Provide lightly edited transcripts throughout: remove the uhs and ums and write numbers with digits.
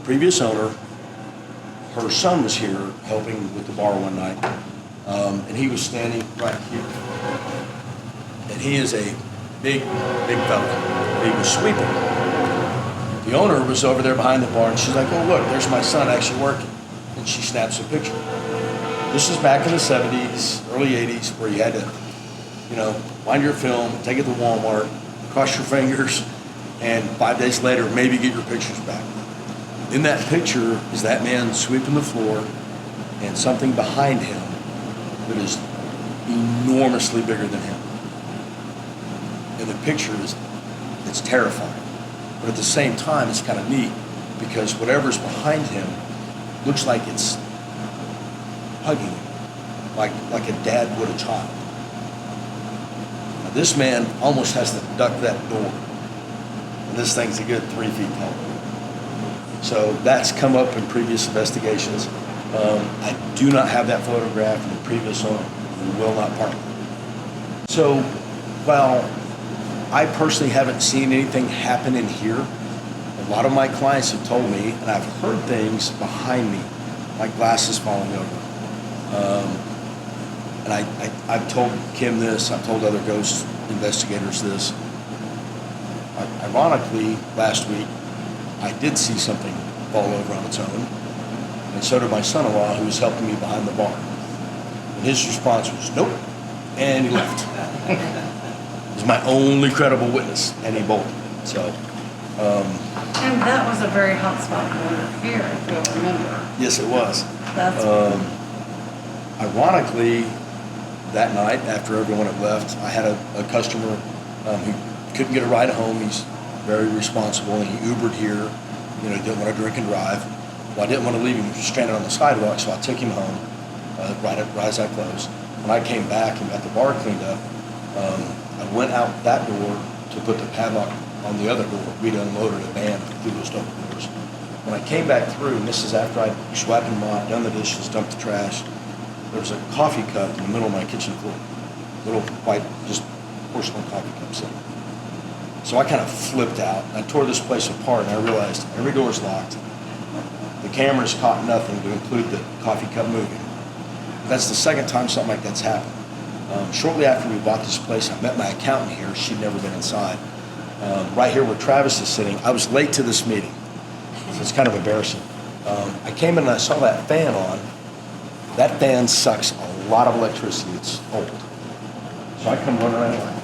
previous owner, her son was here helping with the bar one night, and he was standing right here. And he is a big fella. He was sweeping. The owner was over there behind the bar, and she's like, "Oh, look, there's my son actually working." And she snaps a picture. This is back in the 70s, early 80s, where you had to, wind your film, take it to Walmart, cross your fingers, and 5 days later, maybe get your pictures back. In that picture is that man sweeping the floor and something behind him that is enormously bigger than him. And the picture it's terrifying. But at the same time, it's kind of neat because whatever's behind him looks like it's hugging him, like a dad would a child. Now, this man almost has to duck that door. And this thing's a good 3 feet tall. So that's come up in previous investigations. I do not have that photograph in the previous owner. We will not part with it. So while I personally haven't seen anything happen in here, a lot of my clients have told me, and I've heard things behind me, like glasses falling over. And I've told Kim this, I've told other ghost investigators this. Ironically, last week, I did see something fall over on its own, and so did my son-in-law, who was helping me behind the bar. And his response was, "Nope," and he left. He was my only credible witness, and he bolted. So, and that was a very hot spot corner here, if you'll remember. yes, it was. That's Ironically, that night, after everyone had left, I had a customer who couldn't get a ride home. He's very responsible, and he Ubered here. Didn't want to drink and drive. Well, I didn't want to leave him stranded on the sidewalk, so I took him home right as I closed. When I came back and got the bar cleaned up, I went out that door to put the padlock on the other door. We'd unloaded a van through those double doors. When I came back through, and this is after I'd swept and mopped, done the dishes, dumped the trash, there was a coffee cup in the middle of my kitchen floor. Little white, just porcelain coffee cup sitting. So I kind of flipped out. I tore this place apart, and I realized every door's locked. The cameras caught nothing to include the coffee cup moving. That's the second time something like that's happened. Shortly after we bought this place, I met my accountant here. She'd never been inside. Right here where Travis is sitting, I was late to this meeting, so it's kind of embarrassing. I came in and I saw that fan on. That fan sucks a lot of electricity. It's old. So I come running around like,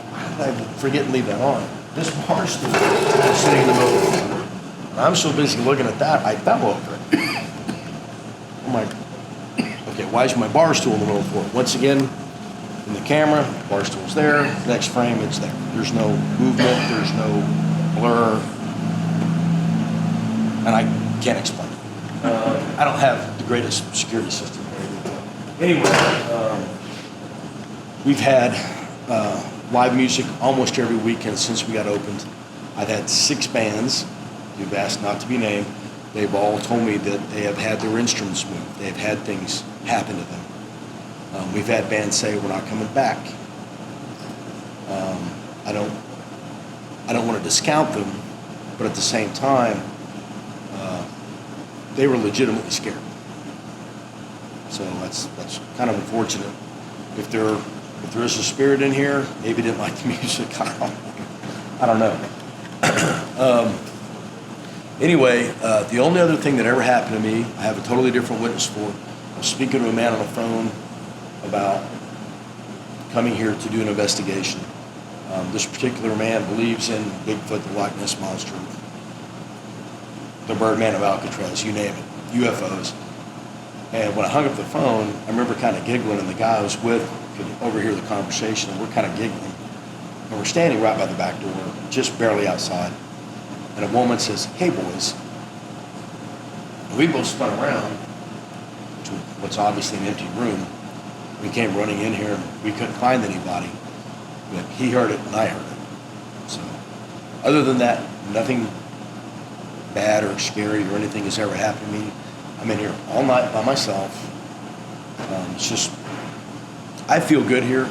why did I forget and leave that on? This bar stool is sitting in the middle of the floor. And I'm so busy looking at that, I fell over it. I'm like, okay, why is my bar stool in the middle of the floor? Once again, in the camera, bar stool's there. Next frame, it's there. There's no movement. There's no blur. And I can't explain it. I don't have the greatest security system. Anyway, we've had live music almost every weekend since we got opened. I've had 6 bands who've asked not to be named. They've all told me that they have had their instruments moved. They've had things happen to them. We've had bands say we're not coming back. I don't want to discount them, but at the same time, they were legitimately scared. So that's kind of unfortunate. If there is a spirit in here, maybe didn't like the music. I don't know. Anyway, the only other thing that ever happened to me, I have a totally different witness for. I was speaking to a man on the phone about coming here to do an investigation. This particular man believes in Bigfoot, the Loch Ness Monster, the Birdman of Alcatraz, you name it, UFOs. And when I hung up the phone, I remember kind of giggling, and the guy I was with could overhear the conversation, and we're kind of giggling. And we're standing right by the back door, just barely outside. And a woman says, "Hey, boys." And we both spun around to what's obviously an empty room. We came running in here, and we couldn't find anybody. But he heard it, and I heard it. So other than that, nothing bad or scary or anything has ever happened to me. I'm in here all night by myself. It's just, I feel good here.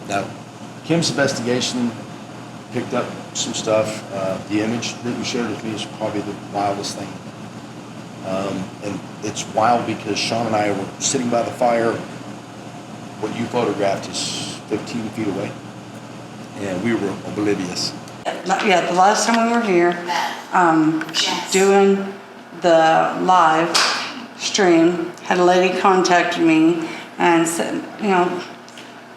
Now, Kim's investigation picked up some stuff. The image that you shared with me is probably the wildest thing. And it's wild because Sean and I were sitting by the fire. What you photographed is 15 feet away, and we were oblivious. Yeah, the last time we were here, doing the live stream, had a lady contacted me and said,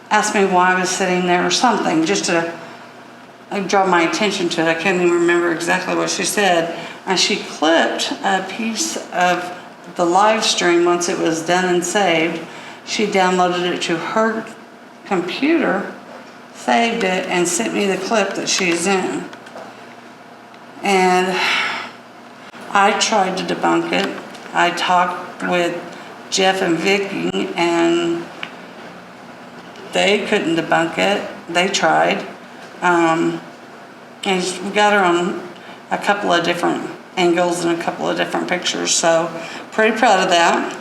asked me why I was sitting there or something, just to draw my attention to it. I can't even remember exactly what she said. And she clipped a piece of the live stream once it was done and saved. She downloaded it to her computer, saved it, and sent me the clip that she's in. And I tried to debunk it. I talked with Jeff and Vicky, and they couldn't debunk it. They tried. And we got her on a couple of different angles and a couple of different pictures, so pretty proud of that.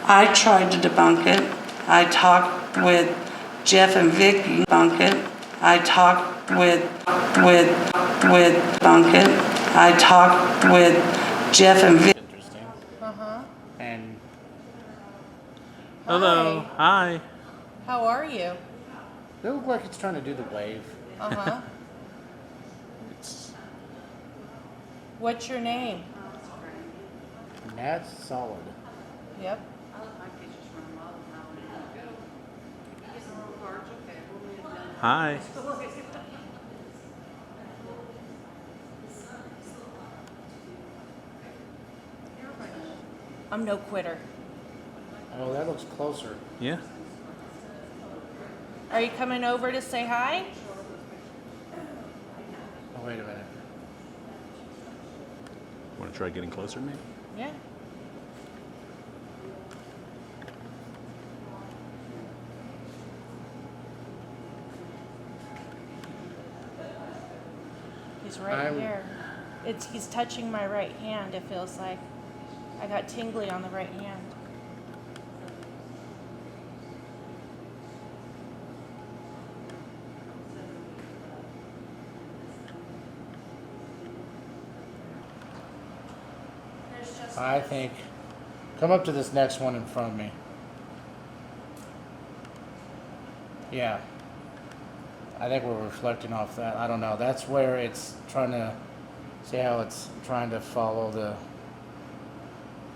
I tried to debunk it. I talked with Jeff and Vicky, debunk it. I talked with debunk it. I talked with Jeff and Vicky. Interesting. Uh-huh. And Hello. hi. How are you? It looks like it's trying to do the wave. Uh-huh. It's What's your name? that's solid. Yep. Hi. I'm no quitter. Oh, that looks closer. Yeah. Are you coming over to say hi? Oh, wait a minute. Want to try getting closer, maybe? Yeah. He's right here. He's touching my right hand, it feels like. I got tingly on the right hand. I think. Come up to this next one in front of me. Yeah. I think we're reflecting off that. I don't know. That's where it's trying to see how it's trying to follow the.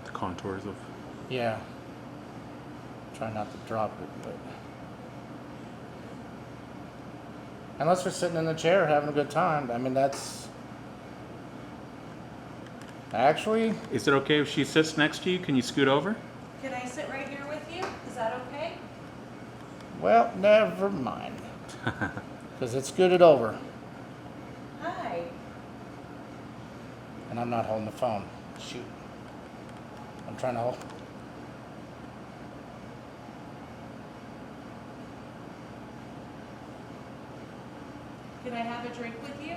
The contours of. Yeah. Try not to drop it, but. Unless we're sitting in the chair having a good time. I mean, that's. Actually, Is it okay if she sits next to you? Can you scoot over? Can I sit right here with you? Is that okay? well, never mind. Because it's scooted over. Hi. And I'm not holding the phone. Shoot. I'm trying to hold. Can I have a drink with you?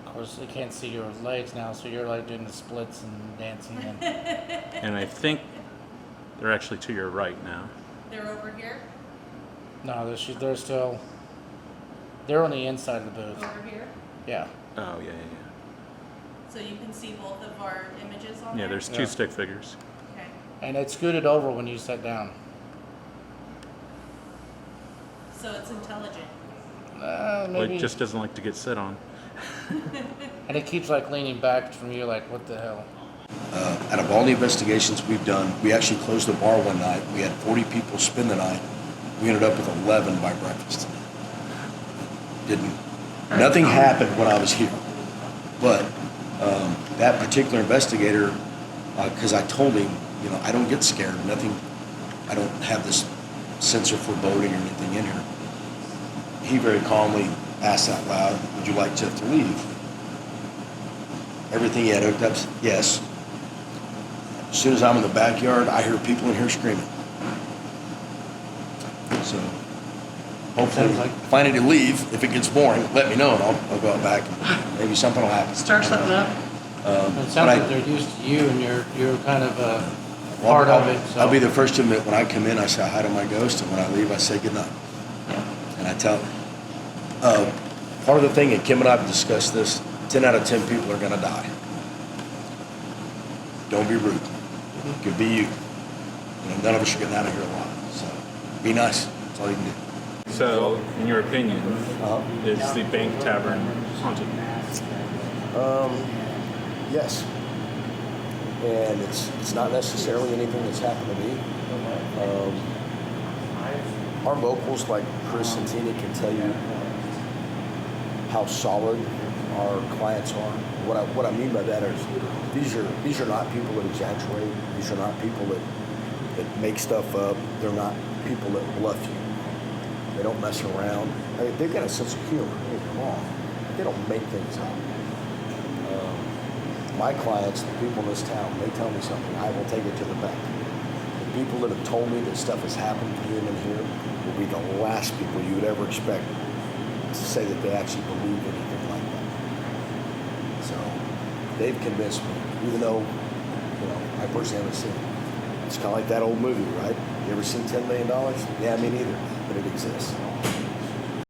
Of course, they can't see your legs now, so you're like doing the splits and dancing. And And I think they're actually to your right now. They're over here? no, they're still. They're on the inside of the booth. Over here? Yeah. Oh, yeah. So you can see both of our images on Yeah, there? there's two Yeah. stick figures. Okay. And it scooted over when you sat down. So it's intelligent. Well, Maybe. it just doesn't like to get sit on. And it keeps like leaning back from you, like, what the hell? Out of all the investigations we've done, we actually closed the bar one night. We had 40 people spend the night. We ended up with 11 by breakfast. Nothing happened when I was here. But that particular investigator, because I told him, I don't get scared. Nothing, I don't have this sense of foreboding or anything in here. He very calmly asked out loud, would you like Jeff to leave? Everything he had hooked up, yes. As soon as I'm in the backyard, I hear people in here screaming. So hopefully, Sounds like- if I need to leave, if it gets boring, let me know and I'll go out back and maybe something will happen. Start something up. It But sounds I- like they're used to you and you're kind of a Well, part of it, so. I'll be the first to admit, when I come in, I say hi to my ghost, and when I leave, I say goodnight. Yeah. And I tell, part of the thing, and Kim and I have discussed this, 10 out of 10 people are gonna die. Don't be rude. Could be you. None of us are getting out of here alive, so be nice. That's all you can do. So, in your opinion, Uh-huh. is the Bank Tavern haunted? Yes. And it's not necessarily anything that's happened to me. Our locals, like Chris and Tina, can tell you how solid our clients are. What I mean by that is these are not people that exaggerate. These are not people that make stuff up. They're not people that bluff you. They don't mess around. I mean, they've got a sense of humor. Don't get me wrong. They don't make things up. My clients, the people in this town, they tell me something, I will take it to the bank. The people that have told me that stuff has happened to them in here will be the last people you would ever expect to say that they actually believe anything like that. So they've convinced me, even though, I personally haven't seen it. It's kind of like that old movie, right? You ever seen $10 million? Yeah, me neither, but it exists.